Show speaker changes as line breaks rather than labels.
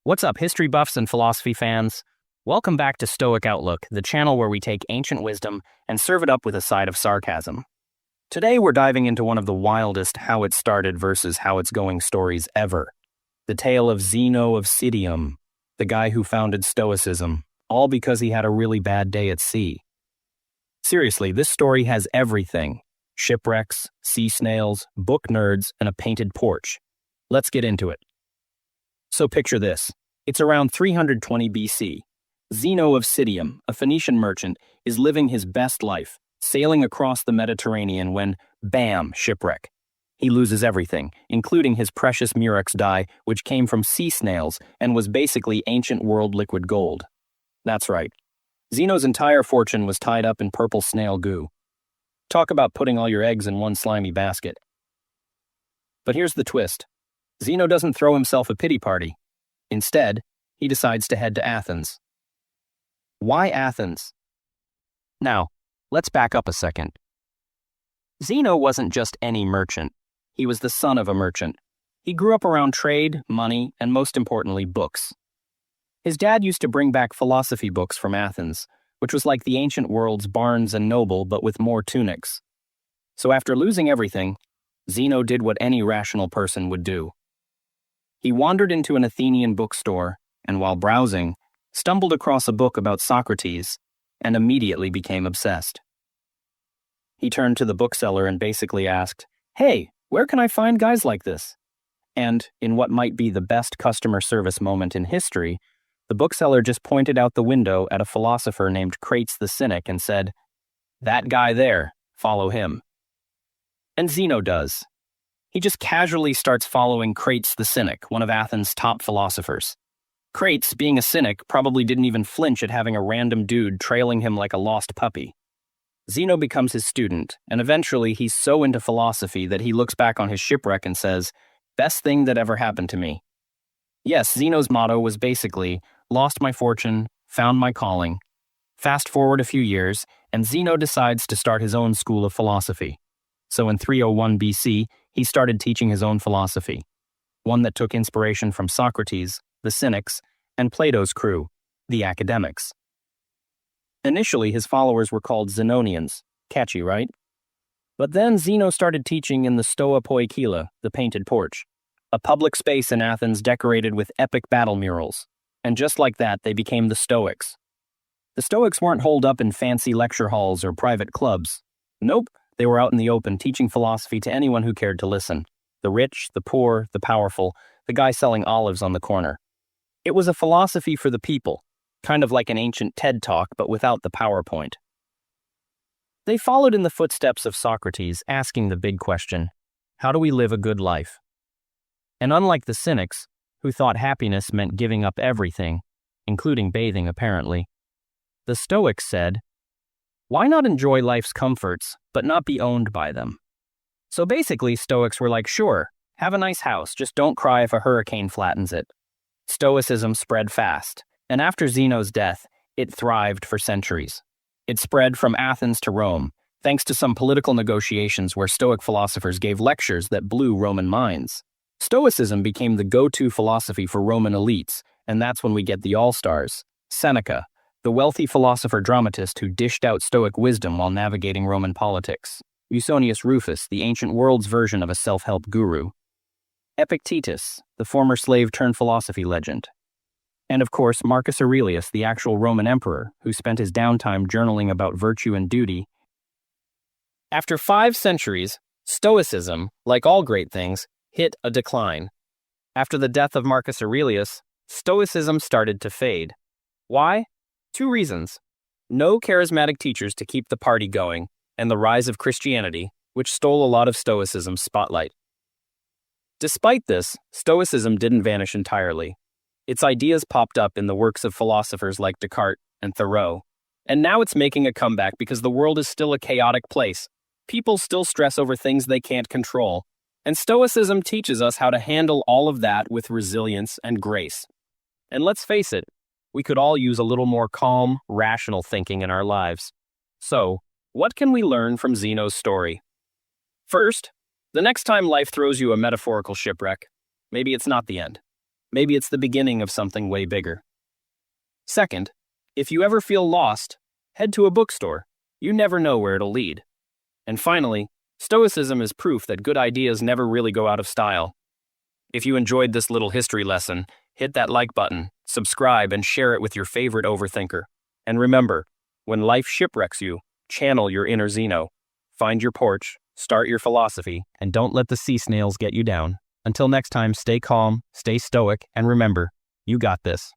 What's up, history buffs and philosophy fans? Welcome back to Stoic Outlook, the channel where we take ancient wisdom and serve it up with a side of sarcasm. Today we're diving into one of the wildest how it started versus how it's going stories ever. The tale of Zeno of Citium, the guy who founded Stoicism, all because he had a really bad day at sea. Seriously, this story has everything. Shipwrecks, sea snails, book nerds, and a painted porch. Let's get into it. So picture this. It's around 320 BC. Zeno of Citium, a Phoenician merchant, is living his best life, sailing across the Mediterranean when, bam, shipwreck. He loses everything, including his precious murex dye, which came from sea snails and was basically ancient world liquid gold. That's right. Zeno's entire fortune was tied up in purple snail goo. Talk about putting all your eggs in one slimy basket. But here's the twist. Zeno doesn't throw himself a pity party. Instead, he decides to head to Athens. Why Athens? Now, let's back up a second. Zeno wasn't just any merchant. He was the son of a merchant. He grew up around trade, money, and most importantly, books. His dad used to bring back philosophy books from Athens, which was like the ancient world's Barnes and Noble but with more tunics. So after losing everything, Zeno did what any rational person would do. He wandered into an Athenian bookstore and, while browsing, stumbled across a book about Socrates and immediately became obsessed. He turned to the bookseller and basically asked, "Hey, where can I find guys like this?" And, in what might be the best customer service moment in history, the bookseller just pointed out the window at a philosopher named Crates the Cynic and said, "That guy there, follow him." And Zeno does. He just casually starts following Crates the Cynic, one of Athens' top philosophers. Crates, being a cynic, probably didn't even flinch at having a random dude trailing him like a lost puppy. Zeno becomes his student, and eventually he's so into philosophy that he looks back on his shipwreck and says, "Best thing that ever happened to me." Yes, Zeno's motto was basically, lost my fortune, found my calling. Fast forward a few years, and Zeno decides to start his own school of philosophy. So in 301 BC, he started teaching his own philosophy, one that took inspiration from Socrates, the Cynics, and Plato's crew, the academics. Initially, his followers were called Zenonians. Catchy, right? But then Zeno started teaching in the Stoa Poikila, the painted porch, a public space in Athens decorated with epic battle murals. And just like that, they became the Stoics. The Stoics weren't holed up in fancy lecture halls or private clubs. Nope. They were out in the open teaching philosophy to anyone who cared to listen. The rich, the poor, the powerful, the guy selling olives on the corner. It was a philosophy for the people, kind of like an ancient TED Talk, but without the PowerPoint. They followed in the footsteps of Socrates, asking the big question, how do we live a good life? And unlike the Cynics, who thought happiness meant giving up everything, including bathing apparently, the Stoics said, why not enjoy life's comforts, but not be owned by them? So basically, Stoics were like, sure, have a nice house, just don't cry if a hurricane flattens it. Stoicism spread fast, and after Zeno's death, it thrived for centuries. It spread from Athens to Rome, thanks to some political negotiations where Stoic philosophers gave lectures that blew Roman minds. Stoicism became the go-to philosophy for Roman elites, and that's when we get the all-stars, Seneca, the wealthy philosopher-dramatist who dished out Stoic wisdom while navigating Roman politics. Musonius Rufus, the ancient world's version of a self-help guru. Epictetus, the former slave-turned-philosophy legend. And of course, Marcus Aurelius, the actual Roman emperor, who spent his downtime journaling about virtue and duty. After 5 centuries, Stoicism, like all great things, hit a decline. After the death of Marcus Aurelius, Stoicism started to fade. Why? 2 reasons. No charismatic teachers to keep the party going, and the rise of Christianity, which stole a lot of Stoicism's spotlight. Despite this, Stoicism didn't vanish entirely. Its ideas popped up in the works of philosophers like Descartes and Thoreau, and now it's making a comeback because the world is still a chaotic place. People still stress over things they can't control, and Stoicism teaches us how to handle all of that with resilience and grace. And let's face it, we could all use a little more calm, rational thinking in our lives. So, what can we learn from Zeno's story? First, the next time life throws you a metaphorical shipwreck, maybe it's not the end. maybe it's the beginning of something way bigger. Second, if you ever feel lost, head to a bookstore. You never know where it'll lead. And finally, Stoicism is proof that good ideas never really go out of style. If you enjoyed this little history lesson, hit that like button, subscribe, and share it with your favorite overthinker. And remember, when life shipwrecks you, channel your inner Zeno. Find your porch, start your philosophy, and don't let the sea snails get you down. Until next time, stay calm, stay stoic, and remember, you got this.